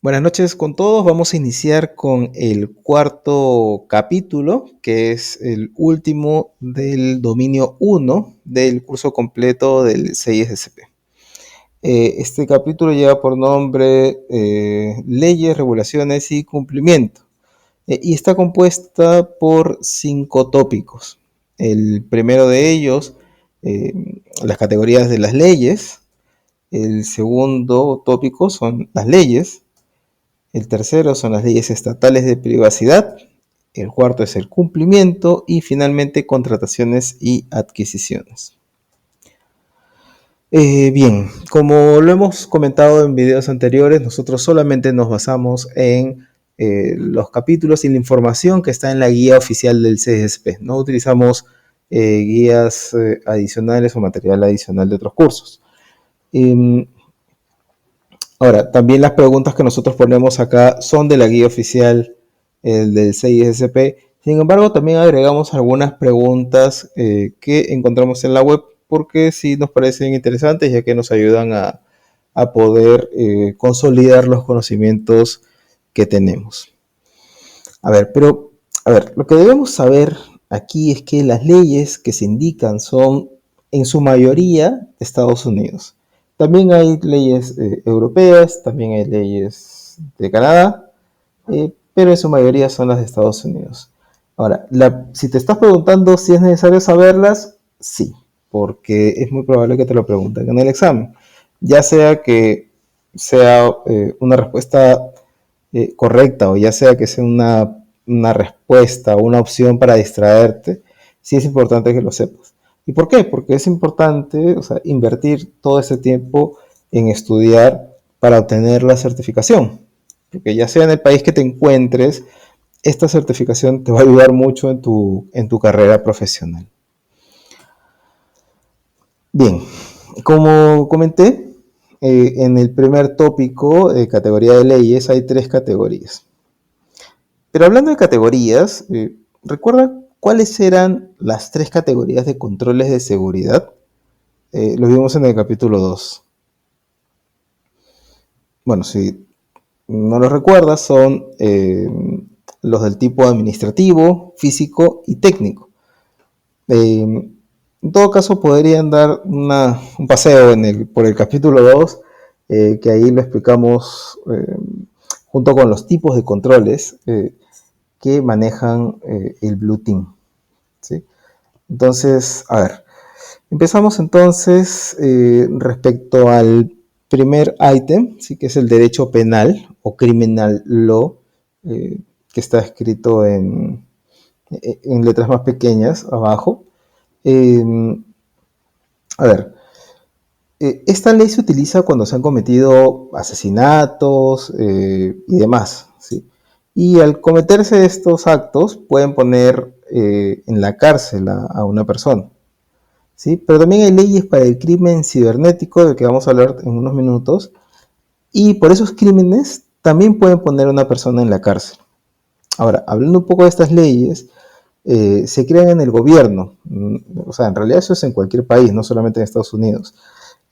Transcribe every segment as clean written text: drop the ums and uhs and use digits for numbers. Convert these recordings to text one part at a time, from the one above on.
Buenas noches con todos. Vamos a iniciar con el cuarto capítulo, que es el último del dominio 1 del curso completo del 6SP. Este capítulo lleva por nombre Leyes, Regulaciones y Cumplimiento. Y está compuesta por 5 tópicos. El primero de ellos, eh, las categorías de las leyes. El segundo tópico son las leyes. El tercero son las leyes estatales de privacidad. El cuarto es el cumplimiento. Y finalmente, contrataciones y adquisiciones. Bien, como lo hemos comentado en videos anteriores, nosotros solamente nos basamos en los capítulos y la información que está en la guía oficial del CSP. No utilizamos guías adicionales o material adicional de otros cursos. Ahora, también las preguntas que nosotros ponemos acá son de la guía oficial del 6SP. Sin embargo, también agregamos algunas preguntas que encontramos en la web porque sí nos parecen interesantes, ya que nos ayudan a poder consolidar los conocimientos que tenemos. Lo que debemos saber aquí es que las leyes que se indican son en su mayoría de Estados Unidos. También hay leyes europeas, también hay leyes de Canadá, pero en su mayoría son las de Estados Unidos. Ahora, si te estás preguntando si es necesario saberlas, sí, porque es muy probable que te lo pregunten en el examen. Ya sea que sea una respuesta correcta o ya sea que sea una respuesta o una opción para distraerte, sí es importante que lo sepas. ¿Y por qué? Porque es importante, o sea, invertir todo ese tiempo en estudiar para obtener la certificación. Porque ya sea en el país que te encuentres, esta certificación te va a ayudar mucho en tu carrera profesional. Bien, como comenté, en el primer tópico, categoría de leyes, hay 3 categorías. Pero hablando de categorías, ¿recuerda cuáles eran las 3 categorías de controles de seguridad? Lo vimos en el capítulo 2. Bueno, si no lo recuerdas, son los del tipo administrativo, físico y técnico. En todo caso, podrían dar un paseo por el capítulo 2, que ahí lo explicamos junto con los tipos de controles que manejan el Blue Team. ¿Sí? Entonces, a ver, empezamos entonces respecto al primer ítem, ¿sí? Que es el derecho penal o criminal law, que está escrito en letras más pequeñas abajo. Eh, a ver, esta ley se utiliza cuando se han cometido asesinatos y demás, ¿sí? Y al cometerse estos actos pueden poner en la cárcel a una persona, ¿sí? Pero también hay leyes para el crimen cibernético, del que vamos a hablar en unos minutos, y por esos crímenes también pueden poner a una persona en la cárcel. Ahora, hablando un poco de estas leyes, se crean en el gobierno, o sea, en realidad eso es en cualquier país, no solamente en Estados Unidos.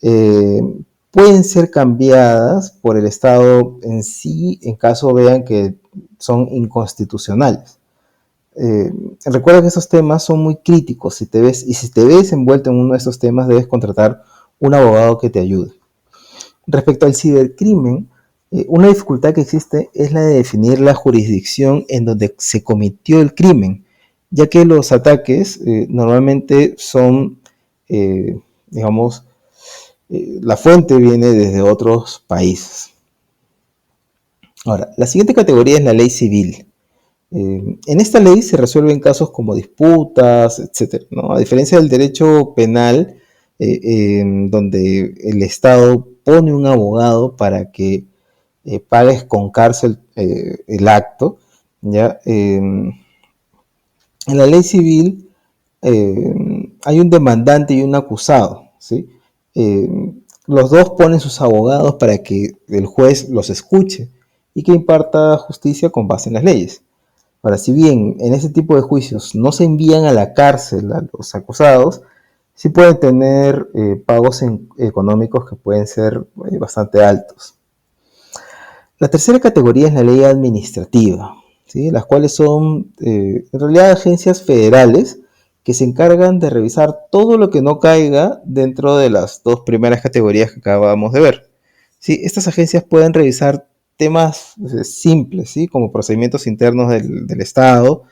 Eh, Pueden ser cambiadas por el Estado en sí en caso vean que son inconstitucionales. Recuerda que esos temas son muy críticos y si te ves envuelto en uno de estos temas debes contratar un abogado que te ayude. Respecto al cibercrimen, una dificultad que existe es la de definir la jurisdicción en donde se cometió el crimen, ya que los ataques normalmente son, digamos, la fuente viene desde otros países. Ahora, la siguiente categoría es la ley civil. En esta ley se resuelven casos como disputas, etc., ¿no? A diferencia del derecho penal, donde el Estado pone un abogado para que pagues con cárcel el acto, ¿ya? En la ley civil hay un demandante y un acusado, ¿sí? Eh, los dos ponen sus abogados para que el juez los escuche y que imparta justicia con base en las leyes. Ahora, si bien en ese tipo de juicios no se envían a la cárcel a los acusados, sí pueden tener pagos económicos que pueden ser bastante altos. La tercera categoría es la ley administrativa, ¿sí? Las cuales son en realidad agencias federales que se encargan de revisar todo lo que no caiga dentro de las dos primeras categorías que acabamos de ver. ¿Sí? Estas agencias pueden revisar temas simples, ¿sí? Como procedimientos internos del Estado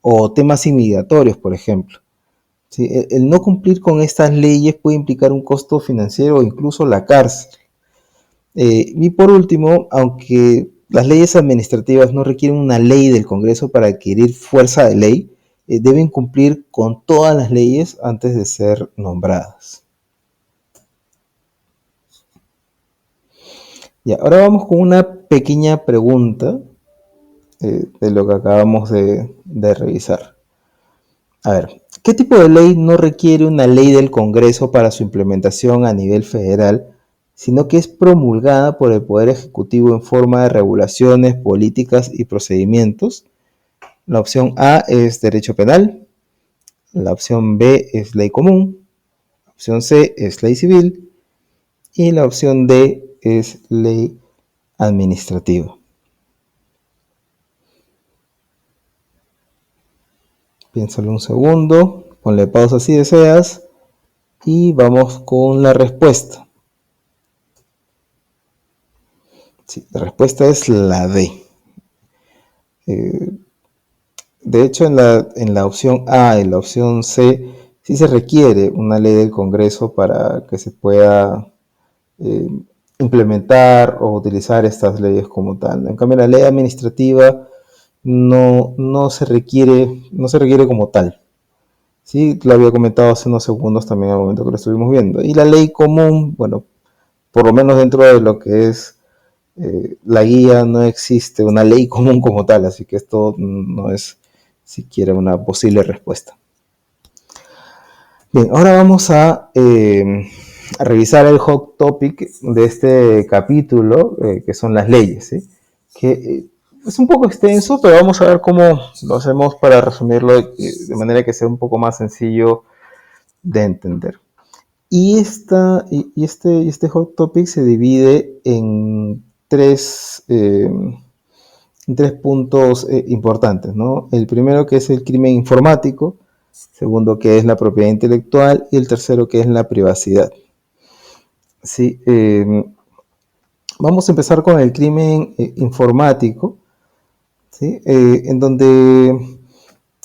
o temas inmigratorios, por ejemplo. ¿Sí? El no cumplir con estas leyes puede implicar un costo financiero o incluso la cárcel. Y por último, aunque las leyes administrativas no requieren una ley del Congreso para adquirir fuerza de ley, deben cumplir con todas las leyes antes de ser nombradas. Y ahora vamos con una pequeña pregunta de lo que acabamos de revisar. A ver, ¿qué tipo de ley no requiere una ley del Congreso para su implementación a nivel federal, sino que es promulgada por el Poder Ejecutivo en forma de regulaciones, políticas y procedimientos? La opción A es derecho penal, la opción B es ley común, la opción C es ley civil y la opción D es ley administrativa. Piénsalo un segundo, ponle pausa si deseas y vamos con la respuesta. Sí, la respuesta es la D. De hecho, en la opción A y la opción C sí se requiere una ley del Congreso para que se pueda eh, implementar o utilizar estas leyes como tal. En cambio, la ley administrativa no se requiere como tal. Sí, lo había comentado hace unos segundos también al momento que lo estuvimos viendo. Y la ley común, bueno, por lo menos dentro de lo que es la guía, no existe una ley común como tal, así que esto no es siquiera una posible respuesta. Bien, ahora vamos a revisar el hot topic de este capítulo, que son las leyes, ¿sí? Que es un poco extenso, pero vamos a ver cómo lo hacemos para resumirlo de manera que sea un poco más sencillo de entender. Y este hot topic se divide en tres puntos importantes, ¿no? El primero, que es el crimen informático, segundo, que es la propiedad intelectual, y el tercero, que es la privacidad. Sí, vamos a empezar con el crimen informático, ¿sí? En donde,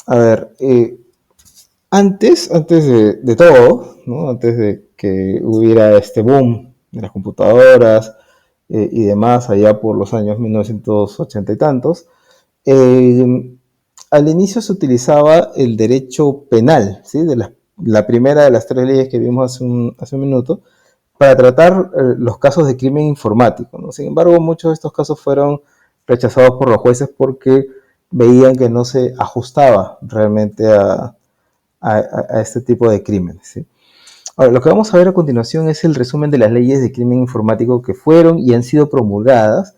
a ver, antes de todo, ¿no? Antes de que hubiera este boom de las computadoras y demás, allá por los años 1980 y tantos, eh, al inicio se utilizaba el derecho penal, ¿sí? La primera de las tres leyes que vimos hace un minuto, para tratar los casos de crimen informático, ¿no? Sin embargo, muchos de estos casos fueron rechazados por los jueces porque veían que no se ajustaba realmente a este tipo de crímenes, ¿sí? Ahora, lo que vamos a ver a continuación es el resumen de las leyes de crimen informático que fueron y han sido promulgadas,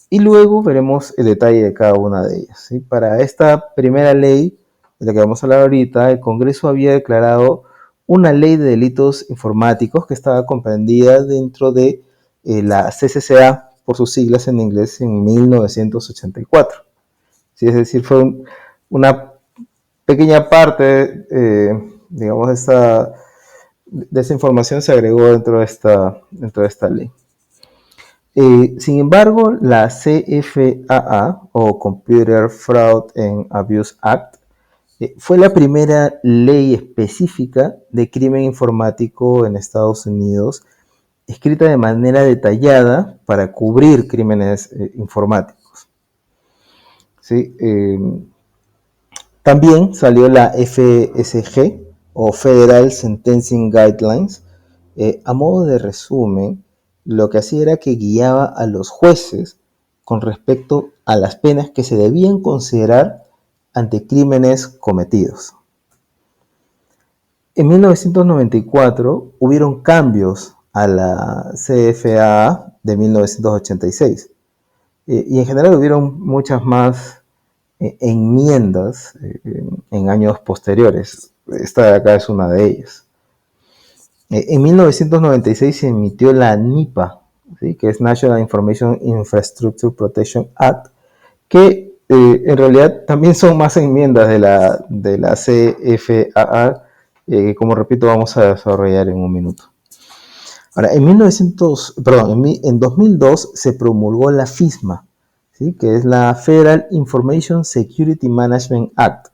y luego veremos el detalle de cada una de ellas, ¿sí? Para esta primera ley, de la que vamos a hablar ahorita, el Congreso había declarado una ley de delitos informáticos que estaba comprendida dentro de la CCCA, por sus siglas en inglés, en 1984. ¿Sí? Es decir, fue una pequeña parte, digamos, de esa información se agregó dentro de esta ley. Sin embargo, la CFAA, o Computer Fraud and Abuse Act, fue la primera ley específica de crimen informático en Estados Unidos, escrita de manera detallada para cubrir crímenes informáticos. ¿Sí? También salió la FSG, o Federal Sentencing Guidelines. A modo de resumen, lo que hacía era que guiaba a los jueces con respecto a las penas que se debían considerar ante crímenes cometidos. En 1994 hubieron cambios a la CFAA de 1986, y en general hubieron muchas más enmiendas en años posteriores. Esta de acá es una de ellas. En 1996 se emitió la NIPA, ¿sí? Que es National Information Infrastructure Protection Act, que en realidad también son más enmiendas de la CFAA, que como repito vamos a desarrollar en un minuto. Ahora, en 2002 se promulgó la FISMA, ¿sí? Que es la Federal Information Security Management Act,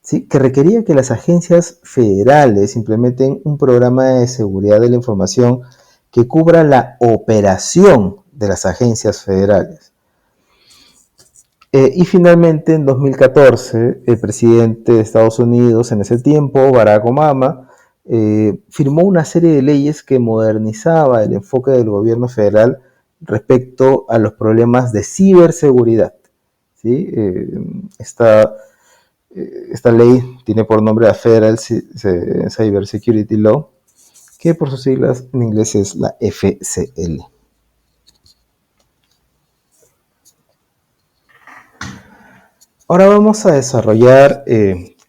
¿sí? Que requería que las agencias federales implementen un programa de seguridad de la información que cubra la operación de las agencias federales. Y finalmente, en 2014, el presidente de Estados Unidos, en ese tiempo, Barack Obama, firmó una serie de leyes que modernizaba el enfoque del gobierno federal respecto a los problemas de ciberseguridad, ¿sí? Esta ley tiene por nombre la Federal Cyber Security Law, que por sus siglas en inglés es la FCL. Ahora vamos a desarrollar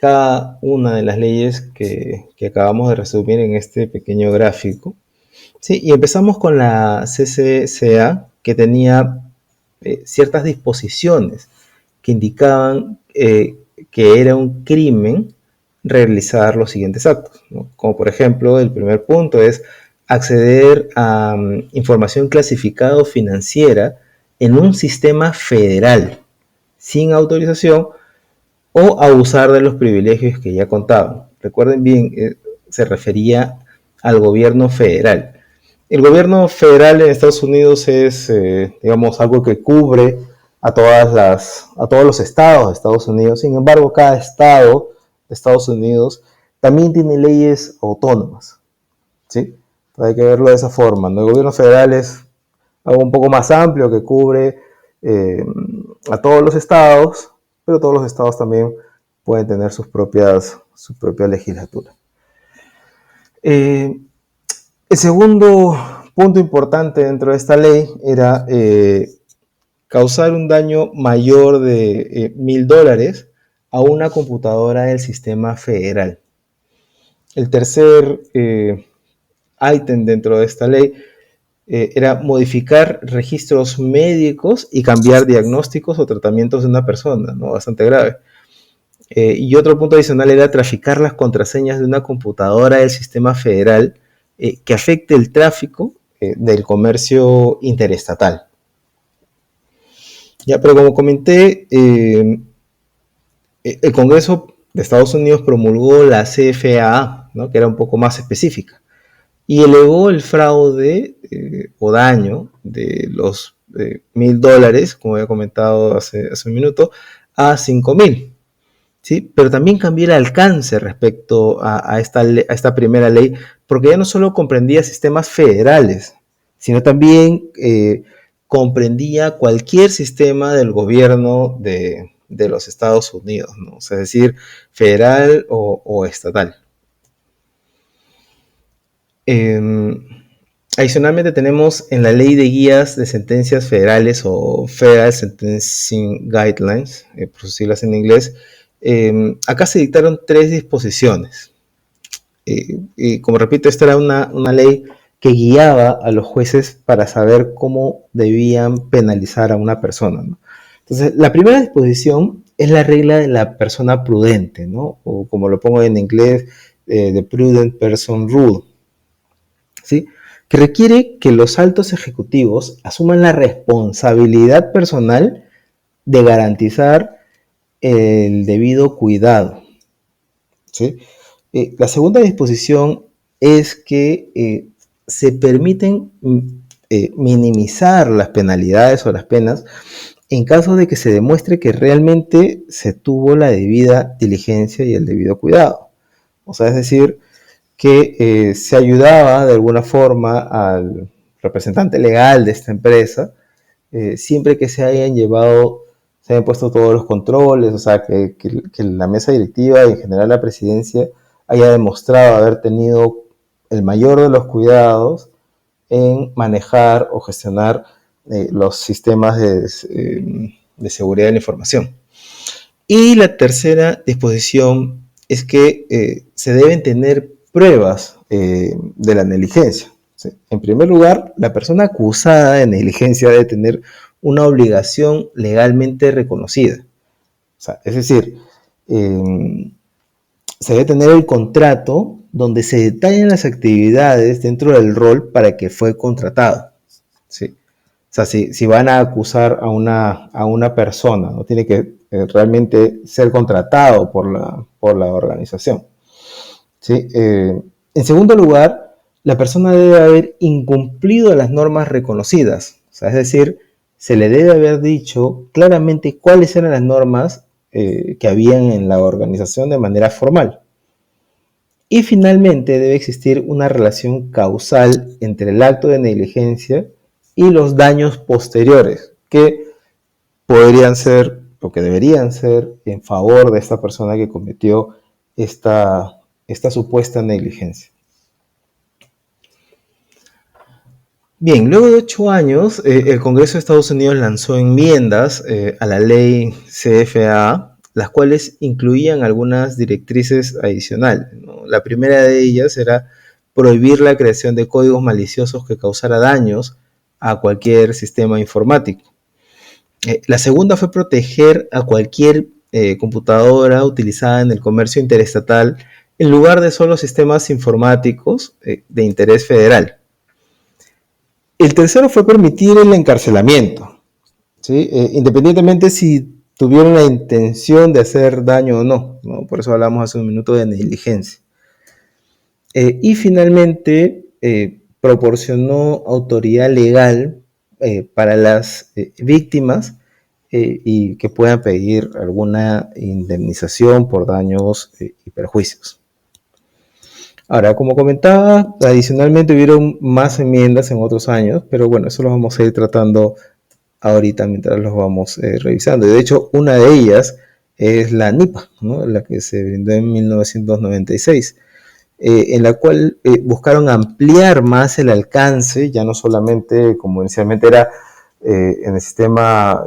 cada una de las leyes que acabamos de resumir en este pequeño gráfico. ¿Sí? Y empezamos con la CCCA, que tenía ciertas disposiciones que indicaban que era un crimen realizar los siguientes actos, ¿no? Como por ejemplo, el primer punto es acceder a información clasificada o financiera en un sistema federal sin autorización o abusar de los privilegios que ya contaban. Recuerden bien, se refería al gobierno federal. El gobierno federal en Estados Unidos es, digamos, algo que cubre a todos los estados de Estados Unidos. Sin embargo, cada estado de Estados Unidos también tiene leyes autónomas, ¿sí? Hay que verlo de esa forma, ¿no? El gobierno federal es algo un poco más amplio que cubre a todos los estados, pero todos los estados también pueden tener su propia legislatura. El segundo punto importante dentro de esta ley era causar un daño mayor de $1,000 a una computadora del sistema federal. El tercer ítem dentro de esta ley era modificar registros médicos y cambiar diagnósticos o tratamientos de una persona, ¿no? Bastante grave. Y otro punto adicional era traficar las contraseñas de una computadora del sistema federal que afecte el tráfico del comercio interestatal. Ya, pero como comenté, el Congreso de Estados Unidos promulgó la CFAA, ¿no? Que era un poco más específica, y elevó el fraude o daño de los $1,000, como había comentado hace un minuto, a 5,000. ¿Sí? Pero también cambió el alcance respecto a esta primera ley, porque ya no solo comprendía sistemas federales, sino también comprendía cualquier sistema del gobierno de los Estados Unidos, ¿no? O sea, es decir, federal o estatal. Adicionalmente tenemos en la ley de guías de sentencias federales o Federal Sentencing Guidelines, por sus siglas en inglés, acá se dictaron 3 disposiciones. Y como repito, esta era una ley que guiaba a los jueces para saber cómo debían penalizar a una persona, ¿no? Entonces, la primera disposición es la regla de la persona prudente, ¿no? O como lo pongo en inglés, the Prudent Person Rule, ¿sí? Que requiere que los altos ejecutivos asuman la responsabilidad personal de garantizar el debido cuidado, ¿sí? La segunda disposición es que se permiten minimizar las penalidades o las penas en caso de que se demuestre que realmente se tuvo la debida diligencia y el debido cuidado. O sea, es decir, que se ayudaba de alguna forma al representante legal de esta empresa, siempre que se hayan puesto todos los controles, o sea, que la mesa directiva y en general la presidencia haya demostrado haber tenido el mayor de los cuidados en manejar o gestionar los sistemas de seguridad de la información. Y la tercera disposición es que se deben tener pruebas de la negligencia, ¿sí? En primer lugar, la persona acusada de negligencia debe tener una obligación legalmente reconocida. O sea, es decir, se debe tener el contrato donde se detallan las actividades dentro del rol para que fue contratado. ¿Sí? O sea, si van a acusar a una persona, no tiene que realmente ser contratado por la organización. ¿Sí? En segundo lugar, la persona debe haber incumplido las normas reconocidas. O sea, es decir, se le debe haber dicho claramente cuáles eran las normas que habían en la organización de manera formal. Y finalmente debe existir una relación causal entre el acto de negligencia y los daños posteriores, que podrían ser o que deberían ser en favor de esta persona que cometió esta supuesta negligencia. Bien, luego de 8 años, el Congreso de Estados Unidos lanzó enmiendas a la ley CFA, las cuales incluían algunas directrices adicionales, ¿no? La primera de ellas era prohibir la creación de códigos maliciosos que causara daños a cualquier sistema informático. La segunda fue proteger a cualquier computadora utilizada en el comercio interestatal en lugar de solo sistemas informáticos de interés federal. El tercero fue permitir el encarcelamiento, ¿sí? Independientemente si tuvieron la intención de hacer daño o no, ¿no? Por eso hablamos hace un minuto de negligencia. Y finalmente proporcionó autoridad legal para las víctimas y que puedan pedir alguna indemnización por daños y perjuicios. Ahora, como comentaba, adicionalmente hubieron más enmiendas en otros años, pero bueno, eso lo vamos a ir tratando ahorita mientras los vamos revisando. Y de hecho, una de ellas es la NIPA, ¿no? La que se brindó en 1996, en la cual buscaron ampliar más el alcance, ya no solamente como inicialmente era en el sistema,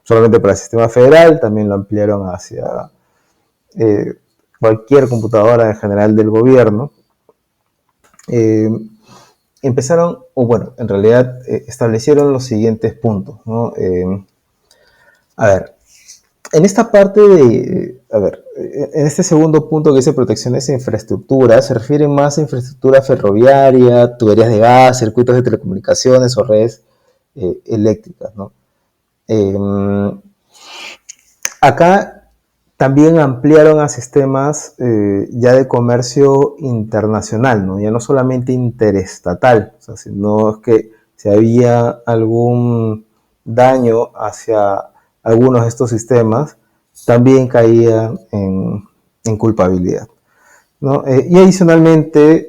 solamente para el sistema federal, también lo ampliaron hacia cualquier computadora en general del gobierno. Empezaron, o bueno, en realidad establecieron los siguientes puntos, ¿no? A ver, en esta parte de, a ver, en este segundo punto que dice protecciones de infraestructura, se refiere más a infraestructura ferroviaria, tuberías de gas, circuitos de telecomunicaciones o redes eléctricas, ¿no? Acá también ampliaron a sistemas ya de comercio internacional, ¿no? Ya no solamente interestatal, o sea, sino es que si había algún daño hacia algunos de estos sistemas, también caía en culpabilidad, ¿no? Y adicionalmente,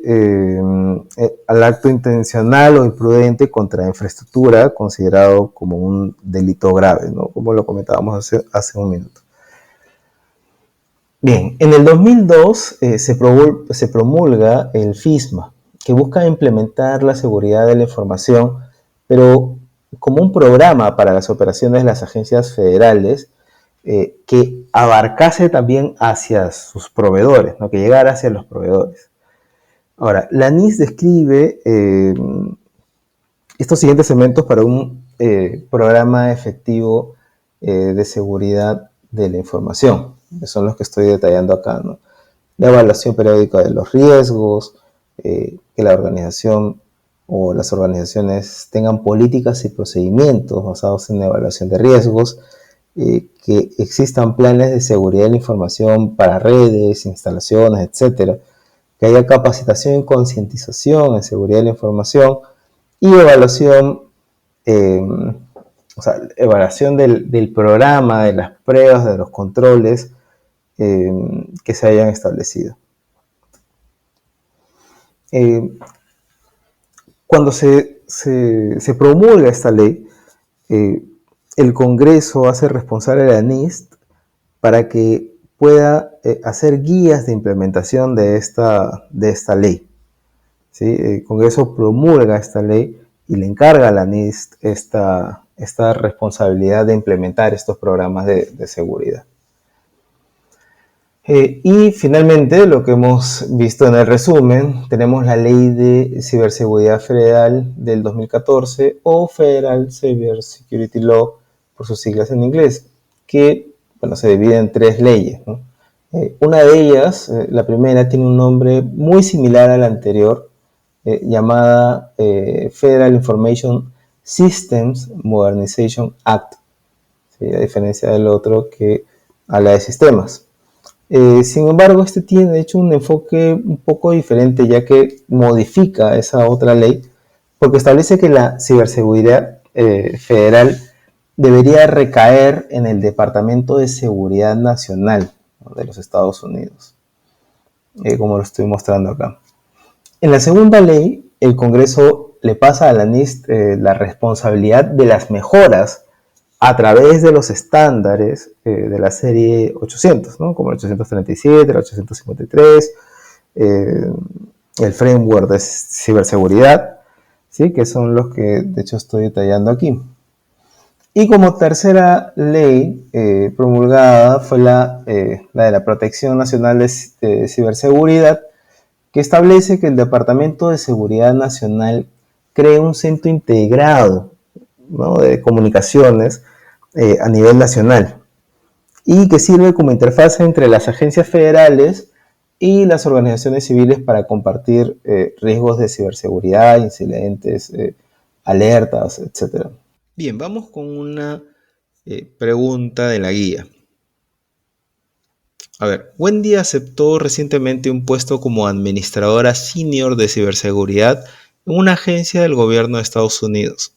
al acto intencional o imprudente contra la infraestructura, considerado como un delito grave, ¿no? Como lo comentábamos hace un minuto. Bien, en el 2002 se promulga el FISMA, que busca implementar la seguridad de la información, pero como un programa para las operaciones de las agencias federales que abarcase también hacia sus proveedores, ¿no? Que llegara hacia los proveedores. Ahora, la NIS describe estos siguientes elementos para un programa efectivo de seguridad de la información, que son los que estoy detallando acá, ¿no? La evaluación periódica de los riesgos, que la organización o las organizaciones tengan políticas y procedimientos basados en la evaluación de riesgos, que existan planes de seguridad de la información para redes, instalaciones, etcétera, que haya capacitación y concientización en seguridad de la información y evaluación, o sea, evaluación del programa, de las pruebas, de los controles que se hayan establecido. Cuando se promulga esta ley, el Congreso hace responsable a la NIST para que pueda hacer guías de implementación de esta ley, ¿sí? El Congreso promulga esta ley y le encarga a la NIST esta responsabilidad de implementar estos programas de seguridad. Y finalmente, lo que hemos visto en el resumen, tenemos la Ley de Ciberseguridad Federal del 2014 o Federal Cyber Security Law por sus siglas en inglés, que bueno, se divide en tres leyes, ¿no? Una de ellas, la primera, tiene un nombre muy similar al anterior, llamada Federal Information Systems Modernization Act, ¿sí? A diferencia del otro que habla de sistemas. Sin embargo, este tiene de hecho un enfoque un poco diferente, ya que modifica esa otra ley, porque establece que la ciberseguridad federal debería recaer en el Departamento de Seguridad Nacional, ¿no?, de los Estados Unidos, como lo estoy mostrando acá. En la segunda ley, el Congreso le pasa a la NIST la responsabilidad de las mejoras a través de los estándares de la serie 800, ¿no?, como el 837, el 853, eh, el framework de ciberseguridad, ¿sí?, que son los que de hecho estoy detallando aquí. Y como tercera ley promulgada fue la de la Protección Nacional de Ciberseguridad, que establece que el Departamento de Seguridad Nacional cree un centro integrado, ¿no?, de comunicaciones a nivel nacional y que sirve como interfaz entre las agencias federales y las organizaciones civiles para compartir riesgos de ciberseguridad, incidentes, alertas, etc. Bien, vamos con una pregunta de la guía. A ver, Wendy aceptó recientemente un puesto como administradora senior de ciberseguridad en una agencia del gobierno de Estados Unidos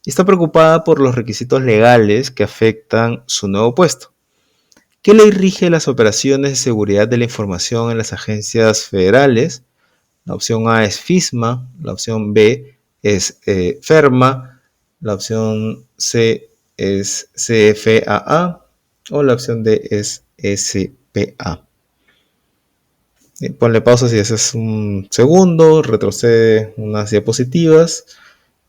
y está preocupada por los requisitos legales que afectan su nuevo puesto. ¿Qué ley rige las operaciones de seguridad de la información en las agencias federales? La opción A es FISMA, la opción B es FERMA, la opción C es CFAA o la opción D es SPA. Ponle pausa si haces un segundo, retrocede unas diapositivas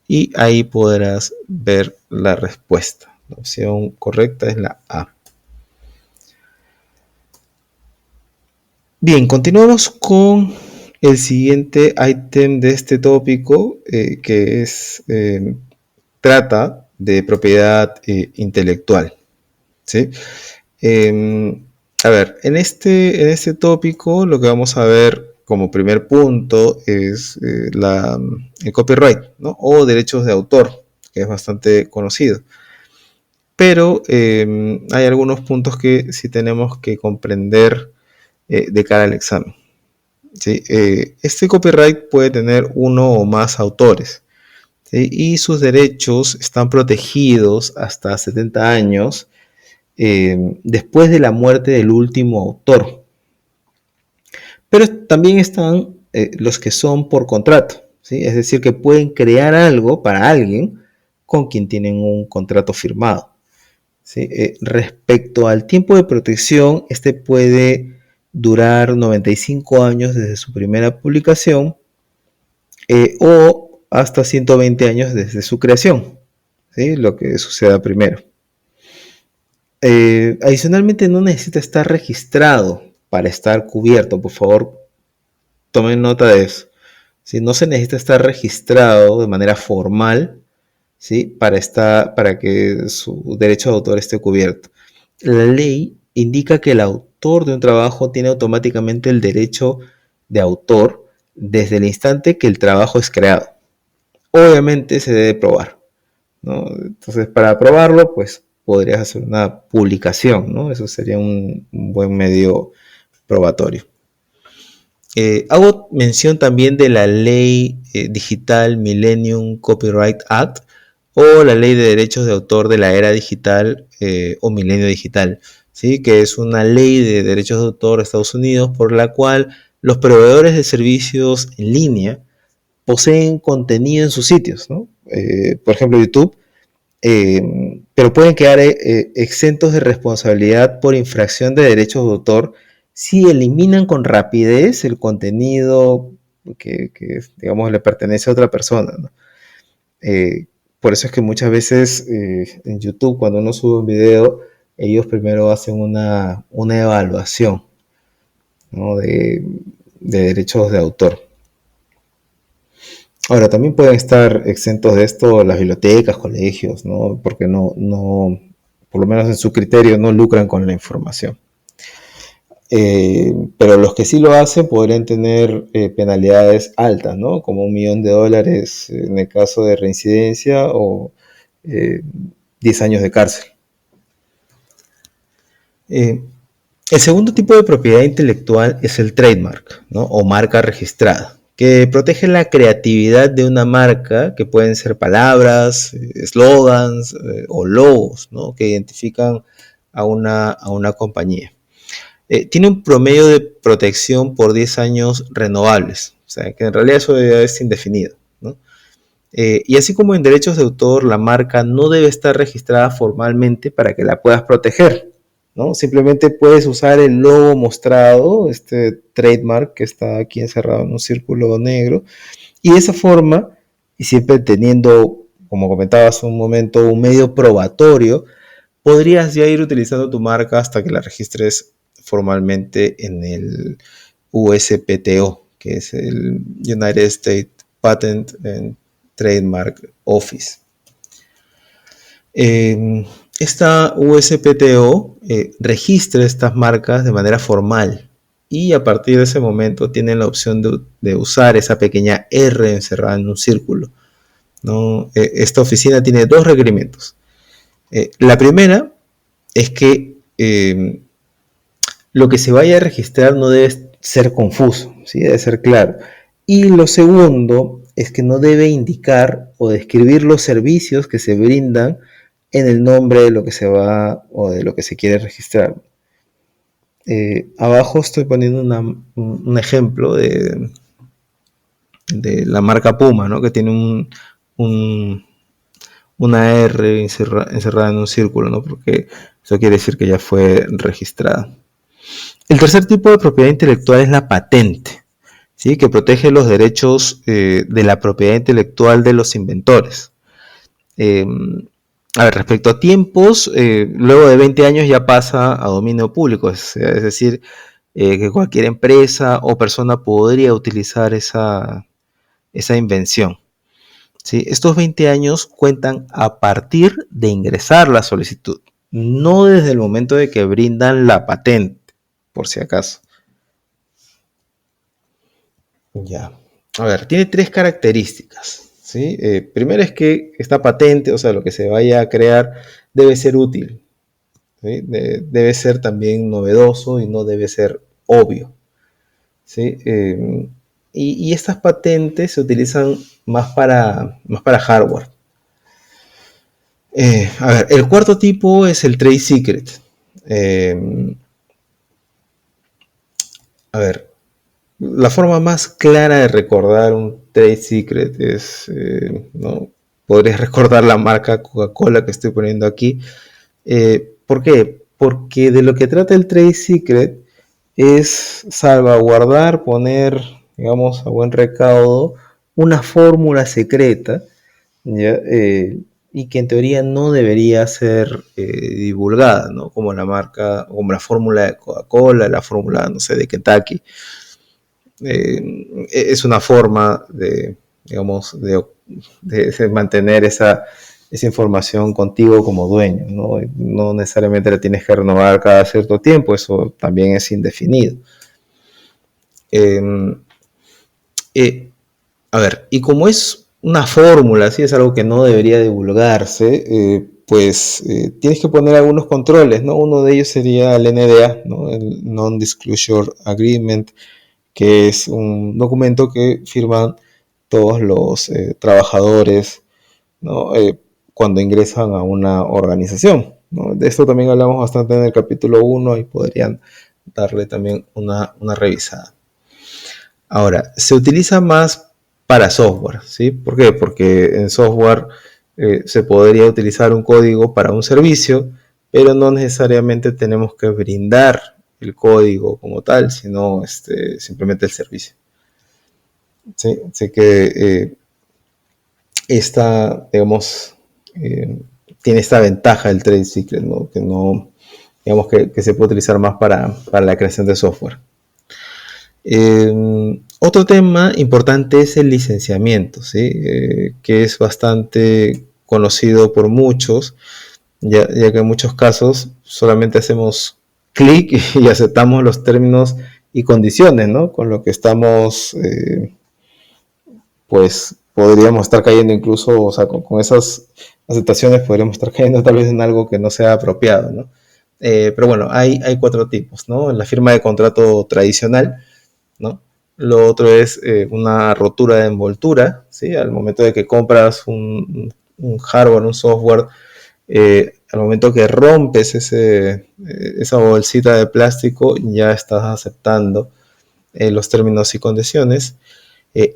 y ahí podrás ver la respuesta. La opción correcta es la A. Bien, continuamos con el siguiente ítem de este tópico, que es trata de propiedad intelectual, ¿sí? A ver, en este tópico lo que vamos a ver como primer punto es el copyright, ¿no?, o derechos de autor, que es bastante conocido. Pero hay algunos puntos que sí tenemos que comprender de cara al examen, ¿sí? Este copyright puede tener uno o más autores, ¿sí?, y sus derechos están protegidos hasta 70 años después de la muerte del último autor. Pero también están los que son por contrato, ¿sí?, es decir, que pueden crear algo para alguien con quien tienen un contrato firmado, ¿sí? Respecto al tiempo de protección, este puede durar 95 años desde su primera publicación o hasta 120 años desde su creación, ¿sí?, lo que suceda primero. Adicionalmente, no necesita estar registrado para estar cubierto. Por favor, tomen nota de eso. ¿Sí? No se necesita estar registrado de manera formal, ¿sí?, para que su derecho de autor esté cubierto. La ley indica que el autor de un trabajo tiene automáticamente el derecho de autor desde el instante que el trabajo es creado. Obviamente se debe probar, ¿no? Entonces, para probarlo, pues podrías hacer una publicación, ¿no? Eso sería un buen medio probatorio. Hago mención también de la Ley Digital Millennium Copyright Act o la Ley de Derechos de Autor de la Era Digital o Milenio Digital, ¿sí?, que es una ley de derechos de autor de Estados Unidos por la cual los proveedores de servicios en línea poseen contenido en sus sitios, ¿no? Por ejemplo, YouTube, pero pueden quedar exentos de responsabilidad por infracción de derechos de autor si eliminan con rapidez el contenido que digamos, le pertenece a otra persona, ¿no? Por eso es que muchas veces en YouTube, cuando uno sube un video, ellos primero hacen una evaluación, ¿no? de derechos de autor. Ahora, también pueden estar exentos de esto las bibliotecas, colegios, ¿no? Porque por lo menos en su criterio, no lucran con la información. Pero los que sí lo hacen podrían tener penalidades altas, ¿no? Como $1.000.000 en el caso de reincidencia o eh, 10 años de cárcel. Eh, el segundo tipo de propiedad intelectual es el trademark, ¿no? O marca registrada, que protege la creatividad de una marca, que pueden ser palabras, eslogans o logos, ¿no? Que identifican a una compañía. Tiene un promedio de protección por 10 años renovables, o sea que en realidad eso es indefinido, ¿no? Y así como en derechos de autor, la marca no debe estar registrada formalmente para que la puedas proteger, ¿no? Simplemente puedes usar el logo mostrado, este trademark que está aquí encerrado en un círculo negro, y de esa forma, y siempre teniendo, como comentabas hace un momento, un medio probatorio, podrías ya ir utilizando tu marca hasta que la registres formalmente en el USPTO, que es el United States Patent and Trademark Office. Esta USPTO registra estas marcas de manera formal y a partir de ese momento tienen la opción de usar esa pequeña R encerrada en un círculo, ¿no? Esta oficina tiene dos requerimientos. La primera es que lo que se vaya a registrar no debe ser confuso, ¿sí? Debe ser claro. Y lo segundo es que no debe indicar o describir los servicios que se brindan en el nombre de lo que se va o de lo que se quiere registrar. Abajo estoy poniendo un ejemplo de la marca Puma, ¿no? Que tiene una R encerrada en un círculo, ¿no? Porque eso quiere decir que ya fue registrada. El tercer tipo de propiedad intelectual es la patente, ¿sí? Que protege los derechos de la propiedad intelectual de los inventores. A ver, respecto a tiempos, luego de 20 años ya pasa a dominio público, es decir, que cualquier empresa o persona podría utilizar esa invención. ¿Sí? Estos 20 años cuentan a partir de ingresar la solicitud, no desde el momento de que brindan la patente, por si acaso. Ya. A ver, tiene tres características. ¿Sí? Primero es que esta patente, o sea, lo que se vaya a crear, debe ser útil. ¿Sí? Debe ser también novedoso y no debe ser obvio. ¿Sí? Y estas patentes se utilizan más para hardware. A ver, el cuarto tipo es el trade secret. A ver, la forma más clara de recordar un trade secret es, ¿no? Podrías recordar la marca Coca-Cola que estoy poniendo aquí. ¿Por qué? Porque de lo que trata el trade secret es salvaguardar, poner, digamos, a buen recaudo, una fórmula secreta, ¿ya? Y que en teoría no debería ser divulgada, ¿no? Como la marca, como la fórmula de Coca-Cola, la fórmula, no sé, de Kentucky. Es una forma de, digamos, de mantener esa información contigo como dueño, ¿no? No necesariamente la tienes que renovar cada cierto tiempo, eso también es indefinido. Eh, eh, a ver, y como es una fórmula, ¿sí? Es algo que no debería divulgarse, pues tienes que poner algunos controles, ¿no? Uno de ellos sería el NDA, ¿no? El Non-Disclosure Agreement, que es un documento que firman todos los trabajadores, ¿no? Cuando ingresan a una organización, ¿no? De esto también hablamos bastante en el capítulo 1 y podrían darle también una revisada. Ahora, se utiliza más para software, ¿sí? ¿Por qué? Porque en software se podría utilizar un código para un servicio, pero no necesariamente tenemos que brindar el código como tal, sino simplemente el servicio. ¿Sí? Así que digamos, tiene esta ventaja el Trade Secret, ¿no? Que no, digamos que se puede utilizar más para la creación de software. Otro tema importante es el licenciamiento, ¿sí? Que es bastante conocido por muchos, ya que en muchos casos solamente hacemos clic y aceptamos los términos y condiciones, ¿no? Con lo que estamos, pues podríamos estar cayendo incluso, o sea, con esas aceptaciones podríamos estar cayendo tal vez en algo que no sea apropiado, ¿no? Pero bueno, hay cuatro tipos, ¿no? La firma de contrato tradicional, ¿no? Lo otro es una rotura de envoltura, ¿sí? Al momento de que compras un hardware, un software, al momento que rompes esa bolsita de plástico, ya estás aceptando los términos y condiciones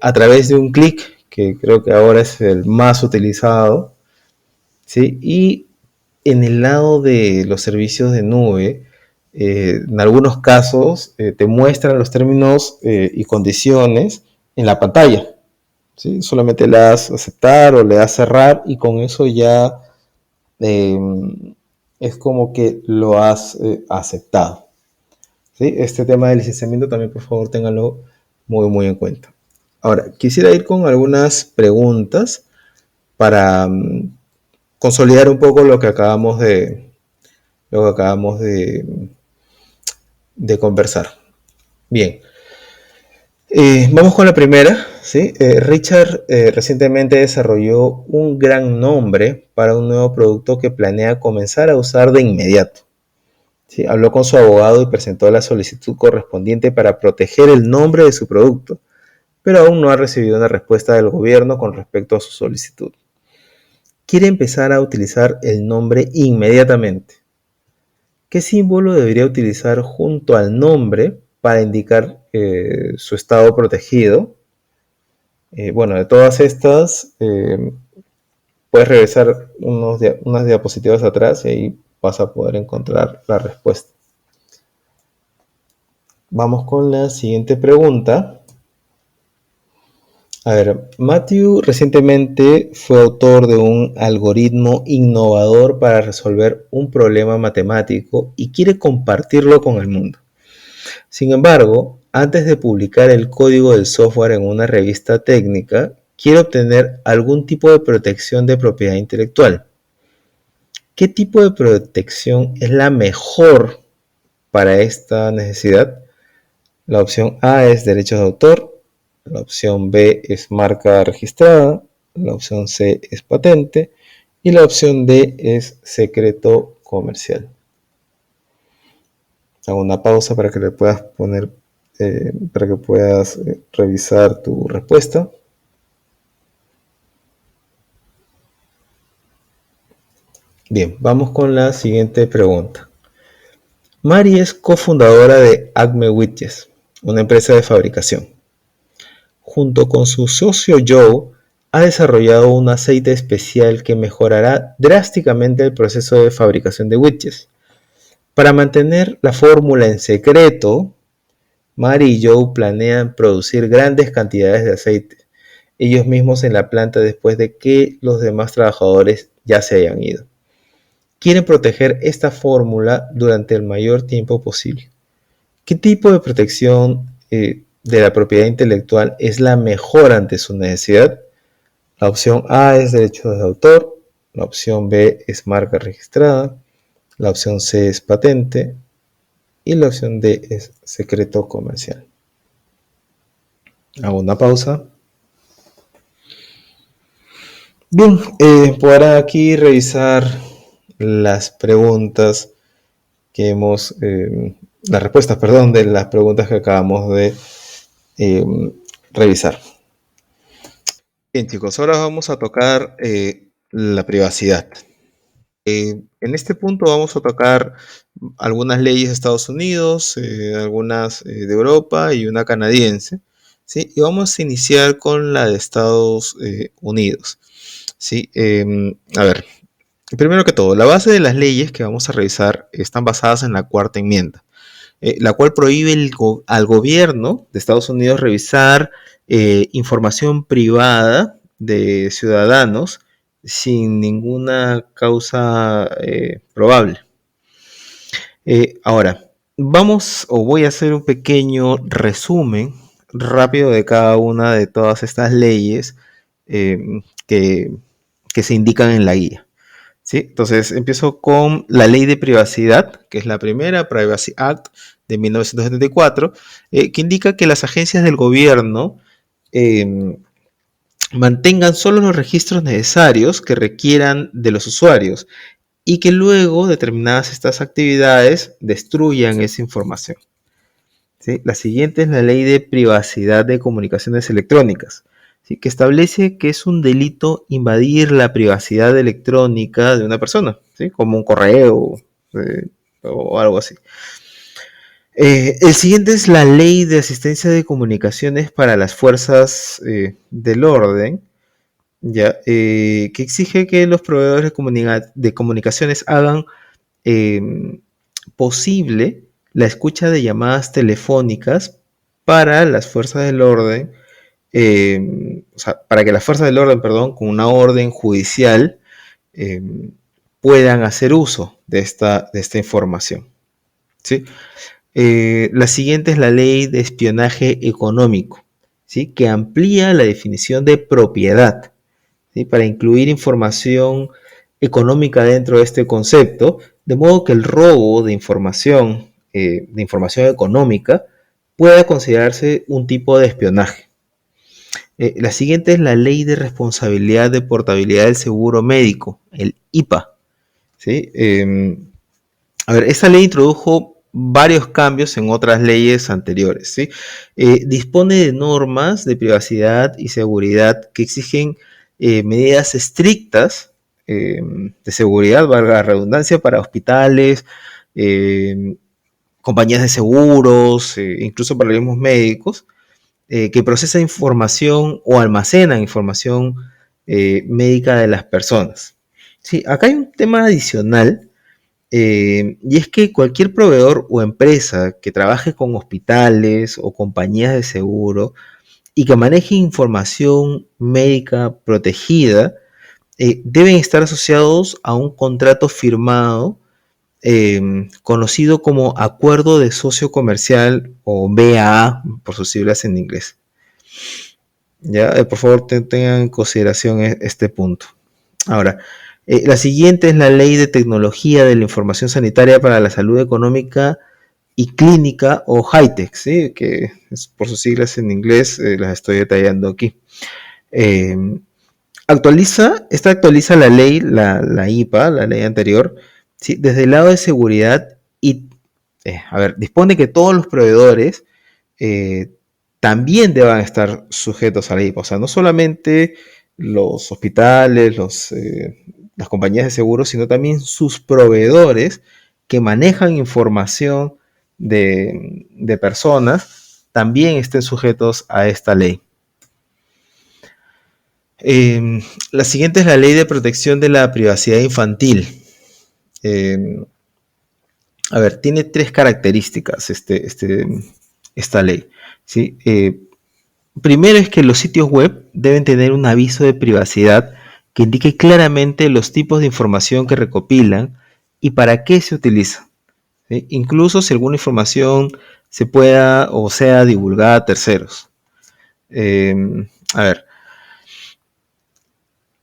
a través de un clic, que creo que ahora es el más utilizado, ¿sí? Y en el lado de los servicios de nube, en algunos casos te muestran los términos y condiciones en la pantalla, ¿sí? Solamente le das aceptar o le das cerrar y con eso ya eh, es como que lo has aceptado, ¿sí? Este tema de licenciamiento también, por favor, ténganlo muy, muy en cuenta. Ahora, quisiera ir con algunas preguntas para consolidar un poco lo que acabamos de conversar. Bien, vamos con la primera. ¿Sí? Richard recientemente desarrolló un gran nombre para un nuevo producto que planea comenzar a usar de inmediato. ¿Sí? Habló con su abogado y presentó la solicitud correspondiente para proteger el nombre de su producto, pero aún no ha recibido una respuesta del gobierno con respecto a su solicitud. Quiere empezar a utilizar el nombre inmediatamente. ¿Qué símbolo debería utilizar junto al nombre para indicar su estado protegido? Bueno, de todas estas, puedes regresar unas diapositivas atrás y ahí vas a poder encontrar la respuesta. Vamos con la siguiente pregunta. A ver, Matthew recientemente fue autor de un algoritmo innovador para resolver un problema matemático y quiere compartirlo con el mundo. Sin embargo, antes de publicar el código del software en una revista técnica, quiere obtener algún tipo de protección de propiedad intelectual. ¿Qué tipo de protección es la mejor para esta necesidad? La opción A es derechos de autor, la opción B es marca registrada, la opción C es patente y la opción D es secreto comercial. Hago una pausa para que le puedas poner, para que puedas revisar tu respuesta. Bien, vamos con la siguiente pregunta. Mari es cofundadora de Acme Widgets, una empresa de fabricación. Junto con su socio Joe, ha desarrollado un aceite especial que mejorará drásticamente el proceso de fabricación de widgets. Para mantener la fórmula en secreto, Mari y Joe planean producir grandes cantidades de aceite, ellos mismos en la planta después de que los demás trabajadores ya se hayan ido. Quieren proteger esta fórmula durante el mayor tiempo posible. ¿Qué tipo de protección de la propiedad intelectual es la mejor ante su necesidad? La opción A es derechos de autor, la opción B es marca registrada, la opción C es patente y la opción D es secreto comercial. Hago una pausa. Bien, podrán aquí revisar las preguntas que hemos, las respuestas, perdón, de las preguntas que acabamos de revisar. Bien, chicos, ahora vamos a tocar la privacidad. En este punto vamos a tocar algunas leyes de Estados Unidos, algunas de Europa y una canadiense, ¿sí? Y vamos a iniciar con la de Estados Unidos, ¿sí? A ver, primero que todo, la base de las leyes que vamos a revisar están basadas en la Cuarta Enmienda, la cual prohíbe al gobierno de Estados Unidos revisar información privada de ciudadanos sin ninguna causa probable. Ahora, Voy a hacer un pequeño resumen rápido de cada una de todas estas leyes eh, que, que se indican en la guía. ¿Sí? Entonces empiezo con la ley de privacidad, que es la primera, Privacy Act de 1974, que indica que las agencias del gobierno eh, mantengan solo los registros necesarios que requieran de los usuarios y que luego determinadas estas actividades destruyan esa información. ¿Sí? La siguiente es la ley de privacidad de comunicaciones electrónicas, ¿sí? Que establece que es un delito invadir la privacidad electrónica de una persona, ¿sí? Como un correo eh, o algo así. El siguiente es la ley de asistencia de comunicaciones para las fuerzas del orden, ya, que exige que los proveedores de comunicaciones hagan eh, posible la escucha de llamadas telefónicas para las fuerzas del orden, o sea, para que las fuerzas del orden, perdón, con una orden judicial, eh, puedan hacer uso de esta información. ¿Sí? La siguiente es la ley de espionaje económico, ¿sí? Que amplía la definición de propiedad, ¿sí? Para incluir información económica dentro de este concepto, de modo que el robo de información económica, pueda considerarse un tipo de espionaje. La siguiente es la Ley de Responsabilidad de Portabilidad del Seguro Médico, el IPA. ¿Sí? A ver, esta ley introdujo varios cambios en otras leyes anteriores. ¿Sí? Dispone de normas de privacidad y seguridad que exigen medidas estrictas de seguridad, valga la redundancia, para hospitales, eh, compañías de seguros, incluso para los mismos médicos, que procesan información o almacenan información médica de las personas. Sí, acá hay un tema adicional, y es que cualquier proveedor o empresa que trabaje con hospitales o compañías de seguro y que maneje información médica protegida, deben estar asociados a un contrato firmado conocido como Acuerdo de Socio Comercial o BAA, por sus siglas en inglés. Ya, por favor, tengan en consideración este punto. Ahora, la siguiente es la Ley de Tecnología de la Información Sanitaria para la Salud Económica y Clínica o HITECH, ¿sí? Que es por sus siglas en inglés, las estoy detallando aquí. Eh, esta actualiza la ley, la IPA, la ley anterior, ¿sí? Desde el lado de seguridad y, dispone que todos los proveedores eh, también deban estar sujetos a la IPA. O sea, no solamente los hospitales, las compañías de seguros, sino también sus proveedores que manejan información de personas, también estén sujetos a esta ley. La siguiente es la Ley de Protección de la Privacidad Infantil. Eh, Tiene tres características esta ley. ¿Sí? Primero es que los sitios web deben tener un aviso de privacidad que indique claramente los tipos de información que recopilan y para qué se utiliza. ¿Sí? Incluso si alguna información se pueda o sea divulgada a terceros. Eh, a ver,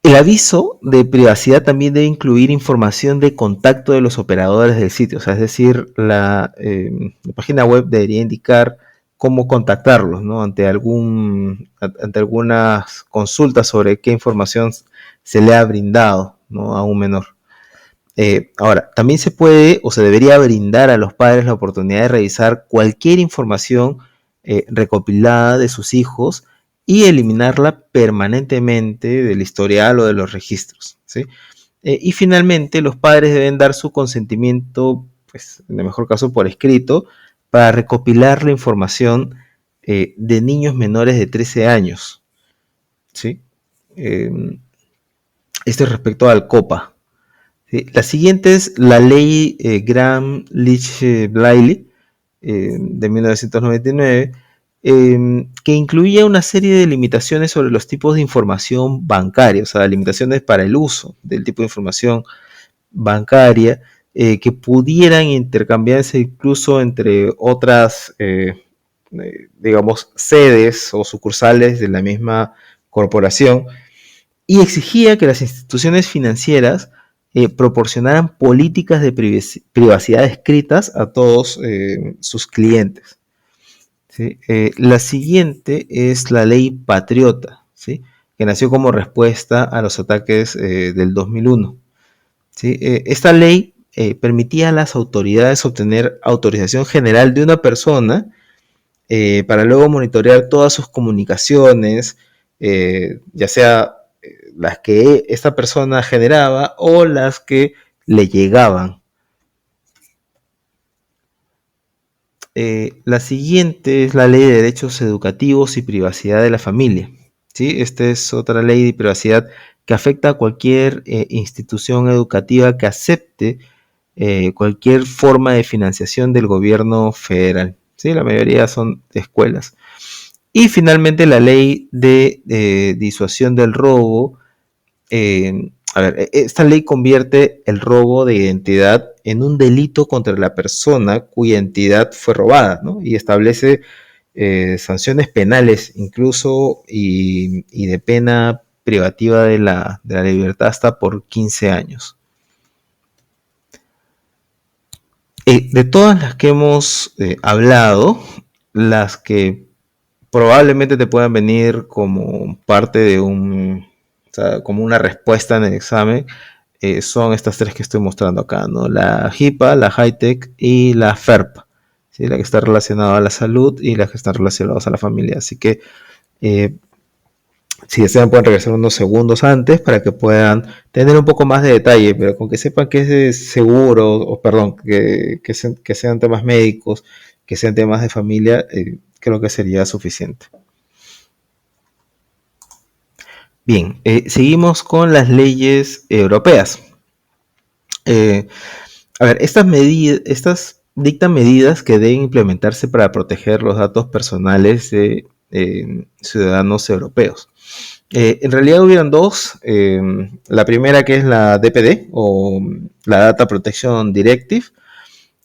El aviso de privacidad también debe incluir información de contacto de los operadores del sitio, o sea, es decir, la página web debería indicar cómo contactarlos, ¿no? Ante algunas consultas sobre qué información se le ha brindado, ¿no? A un menor. Ahora, también se puede o se debería brindar a los padres la oportunidad de revisar cualquier información recopilada de sus hijos y eliminarla permanentemente del historial o de los registros, ¿sí? Y finalmente, los padres deben dar su consentimiento, pues, en el mejor caso por escrito, para recopilar la información de niños menores de 13 años, ¿sí? Eh, Esto es respecto al COPA. ¿Sí? La siguiente es la ley Graham-Leach-Bliley de 1999, que incluía una serie de limitaciones sobre los tipos de información bancaria, o sea, limitaciones para el uso del tipo de información bancaria, que pudieran intercambiarse incluso entre otras, digamos, sedes o sucursales de la misma corporación, y exigía que las instituciones financieras proporcionaran políticas de privacidad escritas a todos sus clientes. ¿Sí? La siguiente es la ley Patriota, ¿sí? Que nació como respuesta a los ataques del 2001. ¿Sí? Esta ley permitía a las autoridades obtener autorización general de una persona para luego monitorear todas sus comunicaciones, ya sea las que esta persona generaba o las que le llegaban. La siguiente es la Ley de Derechos Educativos y Privacidad de la Familia. ¿Sí? Esta es otra ley de privacidad que afecta a cualquier institución educativa que acepte cualquier forma de financiación del gobierno federal. ¿Sí? La mayoría son escuelas. Y finalmente la ley de disuasión del robo. Esta ley convierte el robo de identidad en un delito contra la persona cuya identidad fue robada, ¿no? Y establece sanciones penales incluso y de pena privativa de la libertad hasta por 15 años. De todas las que hemos hablado, las que probablemente te puedan venir como parte de o sea, como una respuesta en el examen, son estas tres que estoy mostrando acá, ¿no? La HIPAA, la HITECH y la FERPA, ¿sí? La que está relacionada a la salud y las que están relacionadas a la familia. Así que, si desean, pueden regresar unos segundos antes para que puedan tener un poco más de detalle, pero con que sepan que es seguro, o perdón, que sean temas médicos, que sean temas de familia, creo que sería suficiente. Bien, seguimos con las leyes europeas. Estas dictan medidas que deben implementarse para proteger los datos personales de ciudadanos europeos. En realidad hubieron dos. La primera, que es la DPD, o la Data Protection Directive,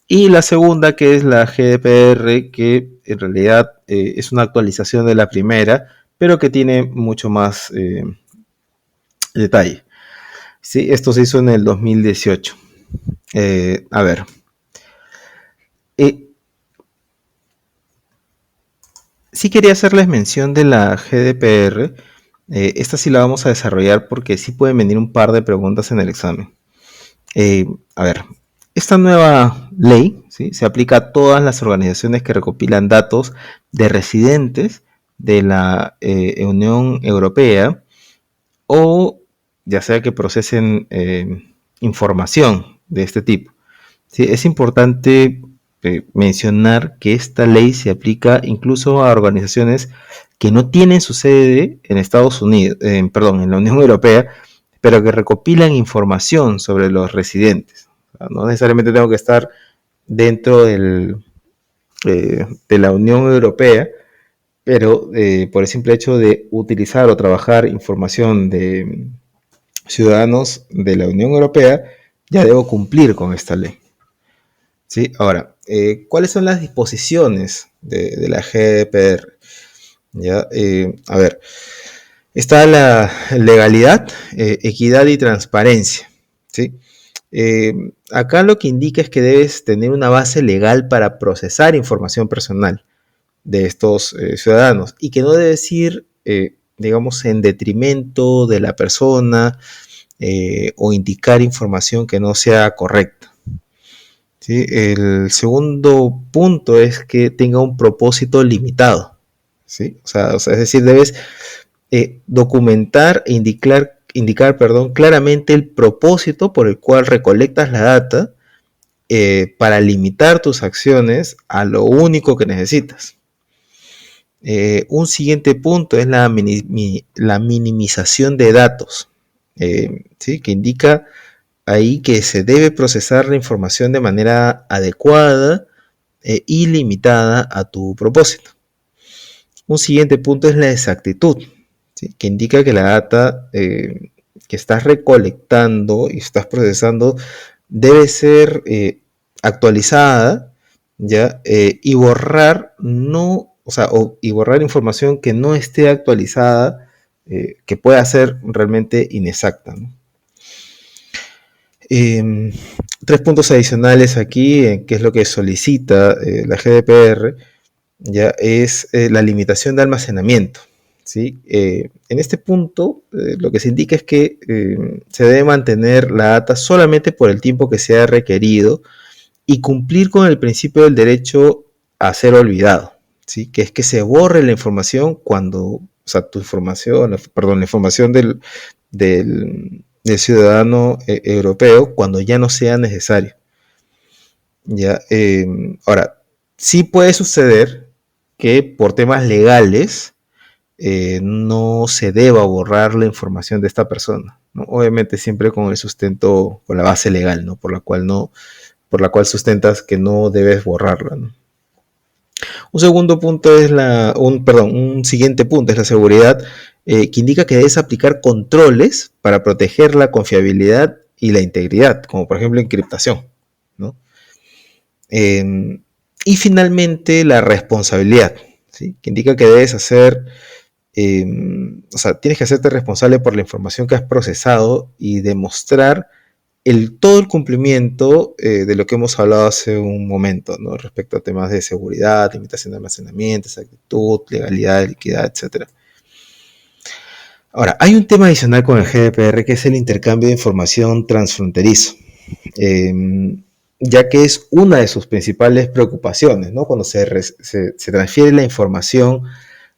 y la segunda, que es la GDPR, que en realidad es una actualización de la primera, pero que tiene mucho más detalle. Sí, esto se hizo en el 2018. A ver. Sí quería hacerles mención de la GDPR. Esta sí la vamos a desarrollar porque sí pueden venir un par de preguntas en el examen. A ver, esta nueva ley, ¿sí?, se aplica a todas las organizaciones que recopilan datos de residentes de la Unión Europea, o ya sea que procesen información de este tipo. ¿Sí? Es importante mencionar que esta ley se aplica incluso a organizaciones que no tienen su sede en Estados Unidos, perdón, en la Unión Europea, pero que recopilan información sobre los residentes. O sea, no necesariamente tengo que estar dentro de la Unión Europea, pero por el simple hecho de utilizar o trabajar información de ciudadanos de la Unión Europea, ya debo cumplir con esta ley. ¿Sí? Ahora, ¿cuáles son las disposiciones de la GDPR? ¿Ya? A ver, está la legalidad, equidad y transparencia. ¿Sí? Acá lo que indica es que debes tener una base legal para procesar información personal de estos ciudadanos, y que no debes ir, digamos, en detrimento de la persona o indicar información que no sea correcta. ¿Sí? El segundo punto es que tenga un propósito limitado. ¿Sí? O sea, es decir, debes documentar e indicar claramente el propósito por el cual recolectas la data, para limitar tus acciones a lo único que necesitas. Un siguiente punto es la minimización de datos, ¿sí?, que indica ahí que se debe procesar la información de manera adecuada y limitada a tu propósito. Un siguiente punto es la exactitud, ¿sí?, que indica que la data que estás recolectando y estás procesando debe ser actualizada, ¿ya? Y borrar y borrar información que no esté actualizada, que pueda ser realmente inexacta, ¿no? Eh, Tres puntos adicionales aquí, que es lo que solicita la GDPR, ya es la limitación de almacenamiento. ¿Sí? En este punto, lo que se indica es que se debe mantener la data solamente por el tiempo que sea requerido y cumplir con el principio del derecho a ser olvidado, ¿sí? Que es que se borre la información cuando, o sea, tu información, perdón, la información del ciudadano europeo cuando ya no sea necesario. ¿Ya? Ahora, sí puede suceder que por temas legales no se deba borrar la información de esta persona, ¿no? Obviamente siempre con el sustento, con la base legal, ¿no? Por la cual sustentas que no debes borrarla, ¿no? Un segundo punto es un siguiente punto es la seguridad, que indica que debes aplicar controles para proteger la confiabilidad y la integridad, como por ejemplo encriptación, ¿no? Eh, y finalmente la responsabilidad, ¿sí? Que indica que debes hacer, eh, o sea, tienes que hacerte responsable por la información que has procesado y demostrar todo el cumplimiento de lo que hemos hablado hace un momento, ¿no? Respecto a temas de seguridad, limitación de almacenamiento, exactitud, legalidad, liquidez, etc. Ahora, hay un tema adicional con el GDPR que es el intercambio de información transfronterizo, eh, ya que es una de sus principales preocupaciones, ¿no? Cuando se transfiere la información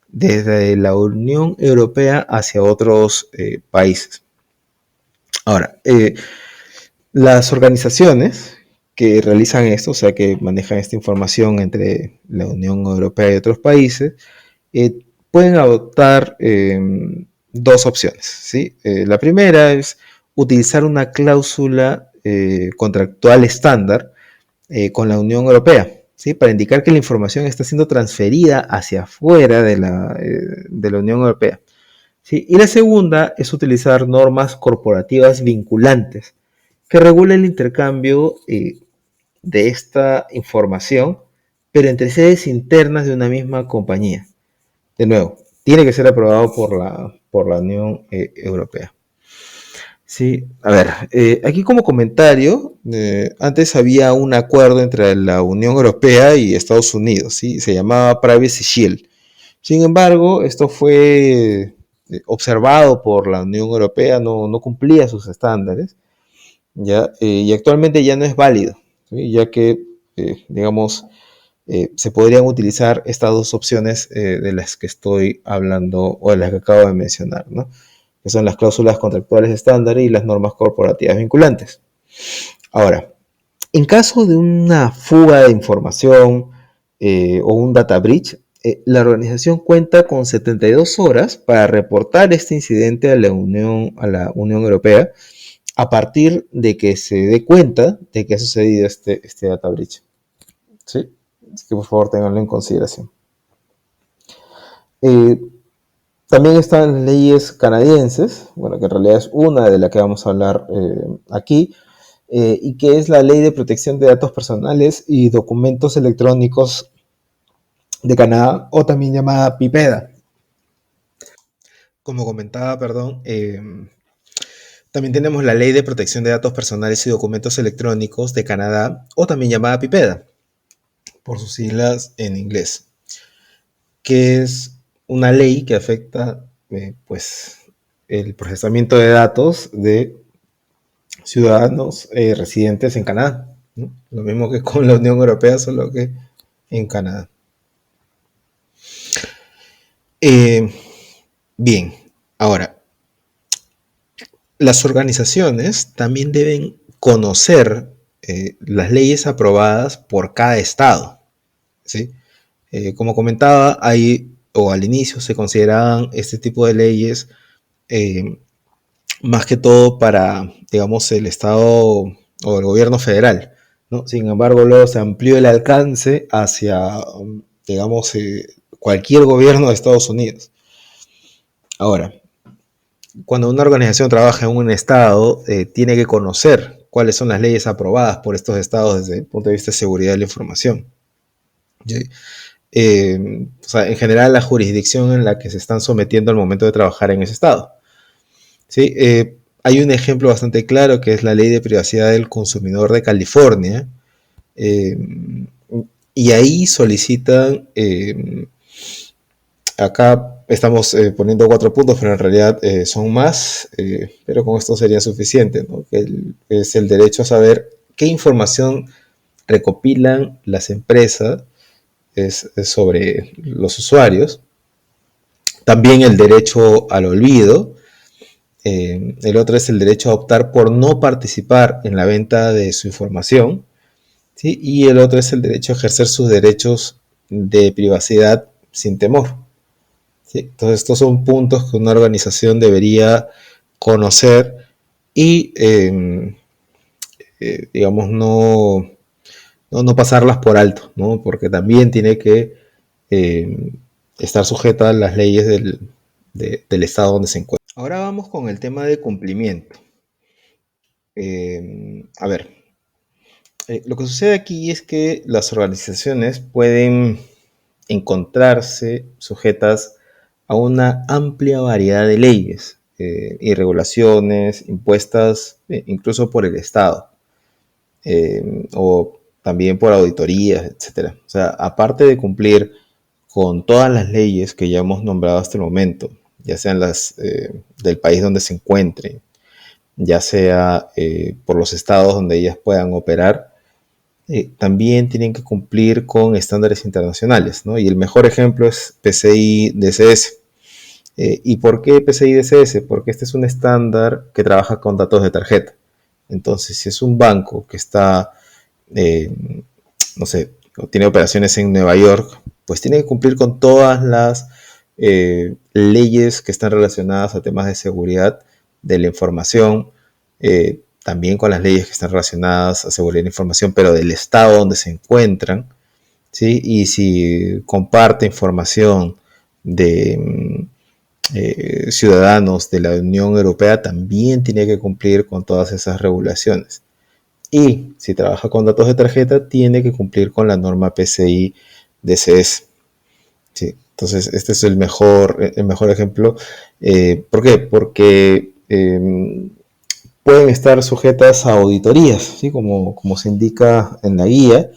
desde la Unión Europea hacia otros países. Ahora, las organizaciones que realizan esto, o sea, que manejan esta información entre la Unión Europea y otros países, pueden adoptar dos opciones, ¿sí? La primera es utilizar una cláusula contractual estándar con la Unión Europea, ¿sí? Para indicar que la información está siendo transferida hacia afuera de la Unión Europea. ¿Sí? Y la segunda es utilizar normas corporativas vinculantes que regula el intercambio de esta información, pero entre sedes internas de una misma compañía. De nuevo, tiene que ser aprobado por la Unión Europea. Sí, a ver, aquí como comentario, antes había un acuerdo entre la Unión Europea y Estados Unidos, ¿sí? Se llamaba Privacy Shield. Sin embargo, esto fue observado por la Unión Europea, no cumplía sus estándares, ¿ya? Y actualmente ya no es válido, ¿sí? Ya que, digamos, se podrían utilizar estas dos opciones de las que estoy hablando o de las que acabo de mencionar, ¿no? Que son las cláusulas contractuales estándar y las normas corporativas vinculantes. Ahora, en caso de una fuga de información o un data breach, la organización cuenta con 72 horas para reportar este incidente a a la Unión Europea a partir de que se dé cuenta de que ha sucedido este data breach. ¿Sí? Así que por favor tenganlo en consideración. Eh, También están las leyes canadienses, bueno, que en realidad es una de las que vamos a hablar aquí, y que es la Ley de Protección de Datos Personales y Documentos Electrónicos de Canadá, o también llamada PIPEDA. Como comentaba, perdón, también tenemos la Ley de Protección de Datos Personales y Documentos Electrónicos de Canadá, o también llamada PIPEDA, por sus siglas en inglés, que es una ley que afecta pues, el procesamiento de datos de ciudadanos residentes en Canadá, ¿no? Lo mismo que con la Unión Europea, solo que en Canadá. Bien, ahora, las organizaciones también deben conocer las leyes aprobadas por cada estado, ¿sí? Como comentaba, o al inicio se consideraban este tipo de leyes más que todo para, digamos, el estado o el gobierno federal, ¿no? Sin embargo, luego se amplió el alcance hacia, digamos, cualquier gobierno de Estados Unidos. Ahora, cuando una organización trabaja en un estado, tiene que conocer cuáles son las leyes aprobadas por estos estados desde el punto de vista de seguridad de la información. ¿Sí? O sea, en general la jurisdicción en la que se están sometiendo al momento de trabajar en ese estado. ¿Sí? Hay un ejemplo bastante claro que es la Ley de Privacidad del Consumidor de California, y ahí solicitan, acá estamos poniendo 4 puntos, pero en realidad son más, pero con esto sería suficiente, ¿no? Es el derecho a saber qué información recopilan las empresas es sobre los usuarios. También el derecho al olvido. El otro es el derecho a optar por no participar en la venta de su información. ¿Sí? Y el otro es el derecho a ejercer sus derechos de privacidad sin temor. ¿Sí? Entonces estos son puntos que una organización debería conocer y, digamos, no pasarlas por alto, ¿no? Porque también tiene que estar sujeta a las leyes del estado donde se encuentra. Ahora vamos con el tema de cumplimiento. A ver, lo que sucede aquí es que las organizaciones pueden encontrarse sujetas a una amplia variedad de leyes y regulaciones impuestas incluso por el Estado o también por auditorías, etcétera. O sea, aparte de cumplir con todas las leyes que ya hemos nombrado hasta el momento, ya sean las del país donde se encuentren, ya sea por los estados donde ellas puedan operar, también tienen que cumplir con estándares internacionales, ¿no? Y el mejor ejemplo es PCI DSS. ¿Y por qué PCI DSS? Porque este es un estándar que trabaja con datos de tarjeta. Entonces, si es un banco que está, eh, no sé, tiene operaciones en Nueva York, pues tiene que cumplir con todas las leyes que están relacionadas a temas de seguridad de la información, también con las leyes que están relacionadas a seguridad de la información, pero del estado donde se encuentran, ¿sí? Y si comparte información de ciudadanos de la Unión Europea, también tiene que cumplir con todas esas regulaciones. Y si trabaja con datos de tarjeta, tiene que cumplir con la norma PCI DSS. ¿Sí? Entonces, este es el mejor ejemplo. ¿Por qué? Porque pueden estar sujetas a auditorías, ¿sí? Como se indica en la guía,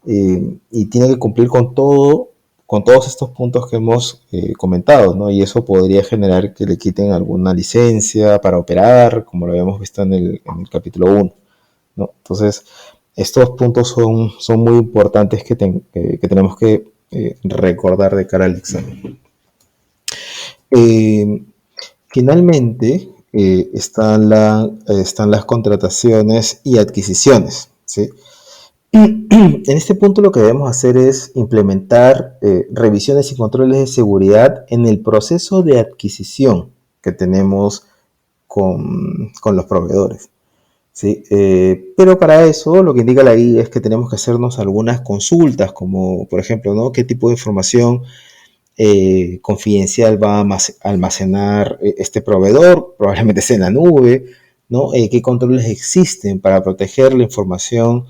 y tiene que cumplir con todos estos puntos que hemos comentado, ¿no? Y eso podría generar que le quiten alguna licencia para operar, como lo habíamos visto en el capítulo 1, ¿no? Entonces, estos puntos son muy importantes que tenemos que recordar de cara al examen. Finalmente, están las contrataciones y adquisiciones, ¿sí? En este punto lo que debemos hacer es implementar revisiones y controles de seguridad en el proceso de adquisición que tenemos con los proveedores, ¿sí? Pero para eso lo que indica la guía es que tenemos que hacernos algunas consultas, como por ejemplo, ¿no? ¿Qué tipo de información confidencial va a almacenar este proveedor? Probablemente sea en la nube, ¿no? ¿Qué controles existen para proteger la información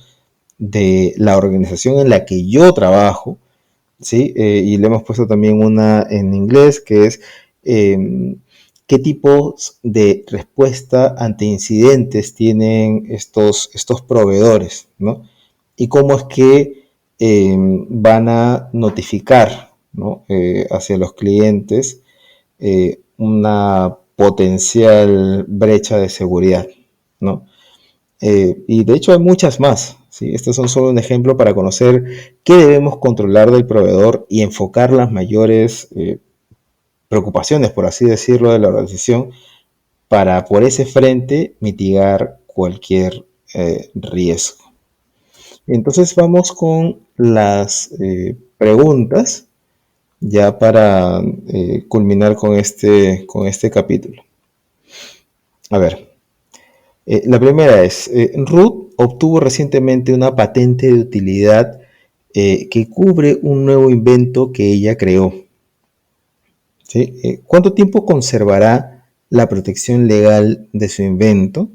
de la organización en la que yo trabajo? ¿Sí? Y le hemos puesto también una en inglés que es qué tipos de respuesta ante incidentes tienen estos proveedores, ¿no? Y cómo es que van a notificar, ¿no? Hacia los clientes una potencial brecha de seguridad, ¿no? Y de hecho hay muchas más, ¿sí? Estos son solo un ejemplo para conocer qué debemos controlar del proveedor y enfocar las mayores preocupaciones, por así decirlo, de la organización para por ese frente mitigar cualquier riesgo. Entonces vamos con las preguntas ya para culminar con este capítulo. A ver, la primera es, Ruth obtuvo recientemente una patente de utilidad que cubre un nuevo invento que ella creó. ¿Sí? ¿Cuánto tiempo conservará la protección legal de su invento?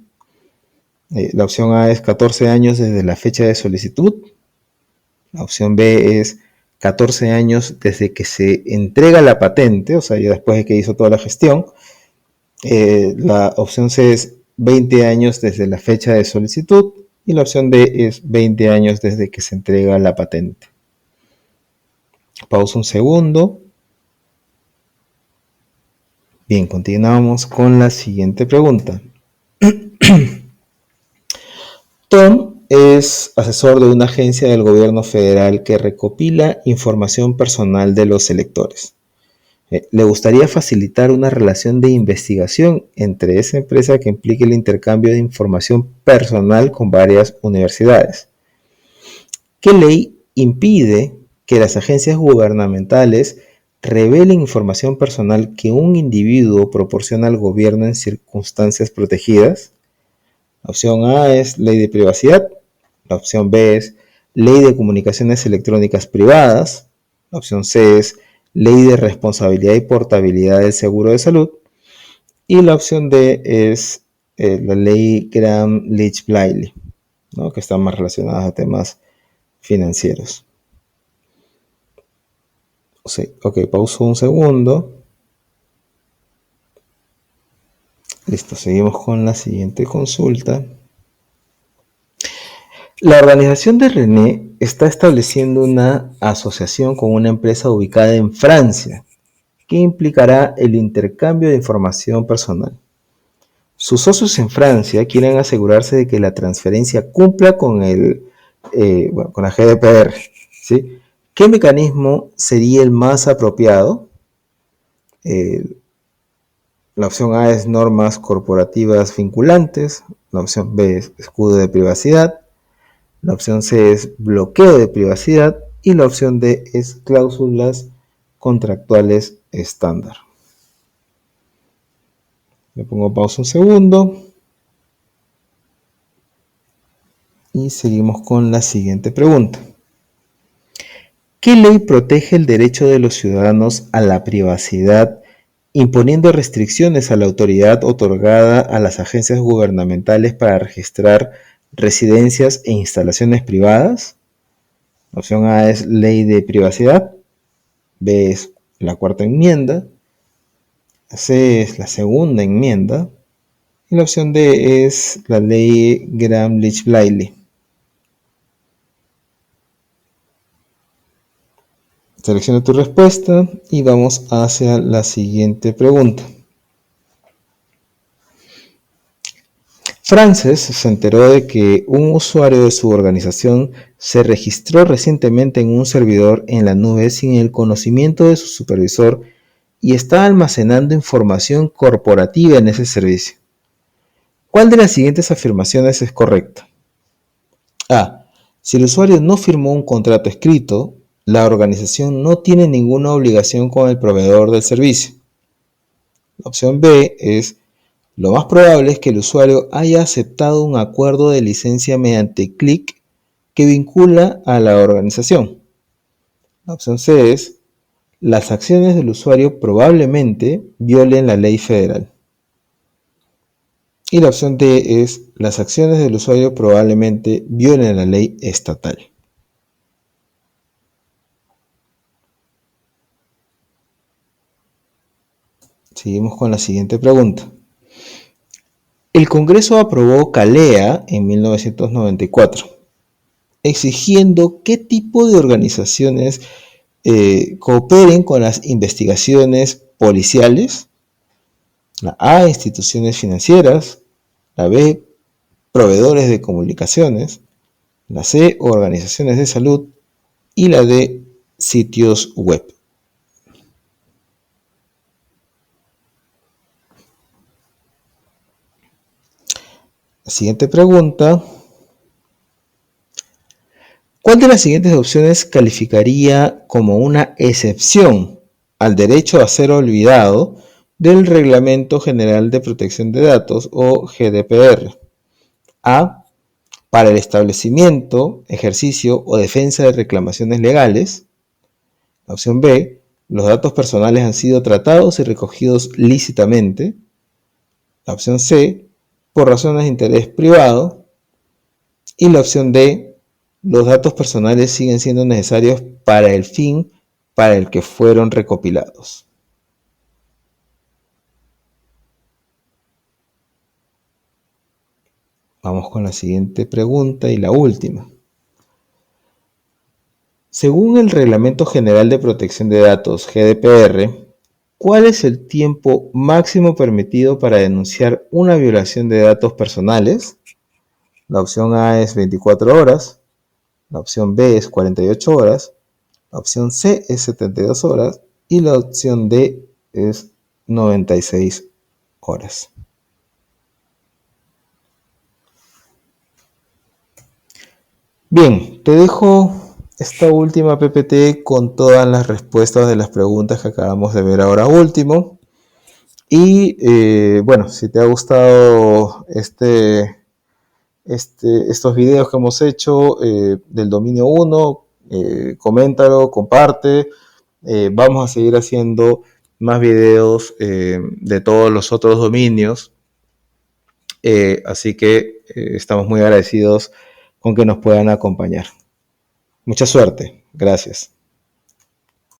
La opción A es 14 años desde la fecha de solicitud. La opción B es 14 años desde que se entrega la patente, o sea, ya después de que hizo toda la gestión. La opción C es 20 años desde la fecha de solicitud y la opción D es 20 años desde que se entrega la patente. Pausa un segundo. Bien, continuamos con la siguiente pregunta. Tom es asesor de una agencia del gobierno federal que recopila información personal de los electores. Le gustaría facilitar una relación de investigación entre esa empresa que implique el intercambio de información personal con varias universidades. ¿Qué ley impide que las agencias gubernamentales revelen información personal que un individuo proporciona al gobierno en circunstancias protegidas? La opción A es ley de privacidad, la opción B es ley de comunicaciones electrónicas privadas, la opción C es ley de responsabilidad y portabilidad del seguro de salud y la opción D es la ley Gramm-Leach-Bliley, ¿no? Que está más relacionada a temas financieros. Ok, pauso un segundo. Listo, seguimos con la siguiente consulta. La organización de René está estableciendo una asociación con una empresa ubicada en Francia, que implicará el intercambio de información personal. Sus socios en Francia quieren asegurarse de que la transferencia cumpla con con la GDPR, ¿sí? ¿Qué mecanismo sería el más apropiado? La opción A es normas corporativas vinculantes, la opción B es escudo de privacidad, la opción C es bloqueo de privacidad y la opción D es cláusulas contractuales estándar. Le pongo pausa un segundo y seguimos con la siguiente pregunta. ¿Qué ley protege el derecho de los ciudadanos a la privacidad, imponiendo restricciones a la autoridad otorgada a las agencias gubernamentales para registrar residencias e instalaciones privadas? La opción A es ley de privacidad, B es la cuarta enmienda, C es la segunda enmienda y la opción D es la ley Gramm-Leach-Bliley. Selecciona tu respuesta y vamos hacia la siguiente pregunta. Frances se enteró de que un usuario de su organización se registró recientemente en un servidor en la nube sin el conocimiento de su supervisor y está almacenando información corporativa en ese servicio. ¿Cuál de las siguientes afirmaciones es correcta? A. Si el usuario no firmó un contrato escrito, la organización no tiene ninguna obligación con el proveedor del servicio. La opción B es: lo más probable es que el usuario haya aceptado un acuerdo de licencia mediante clic que vincula a la organización. La opción C es: las acciones del usuario probablemente violen la ley federal. Y la opción D es: las acciones del usuario probablemente violen la ley estatal. Seguimos con la siguiente pregunta. El Congreso aprobó CALEA en 1994, exigiendo qué tipo de organizaciones cooperen con las investigaciones policiales. La A, instituciones financieras. La B, proveedores de comunicaciones. La C, organizaciones de salud. Y la D, sitios web. La siguiente pregunta. ¿Cuál de las siguientes opciones calificaría como una excepción al derecho a ser olvidado del Reglamento General de Protección de Datos o GDPR? A. Para el establecimiento, ejercicio o defensa de reclamaciones legales. La opción B. Los datos personales han sido tratados y recogidos lícitamente. La opción C. Por razones de interés privado. Y la opción D, los datos personales siguen siendo necesarios para el fin para el que fueron recopilados. Vamos con la siguiente pregunta y la última. Según el Reglamento General de Protección de Datos, GDPR, ¿cuál es el tiempo máximo permitido para denunciar una violación de datos personales? La opción A es 24 horas, la opción B es 48 horas, la opción C es 72 horas y la opción D es 96 horas. Bien, te dejo esta última PPT con todas las respuestas de las preguntas que acabamos de ver ahora último. Y bueno, si te ha gustado estos videos que hemos hecho del dominio 1, coméntalo, comparte. Vamos a seguir haciendo más videos de todos los otros dominios. Así que estamos muy agradecidos con que nos puedan acompañar. Mucha suerte. Gracias.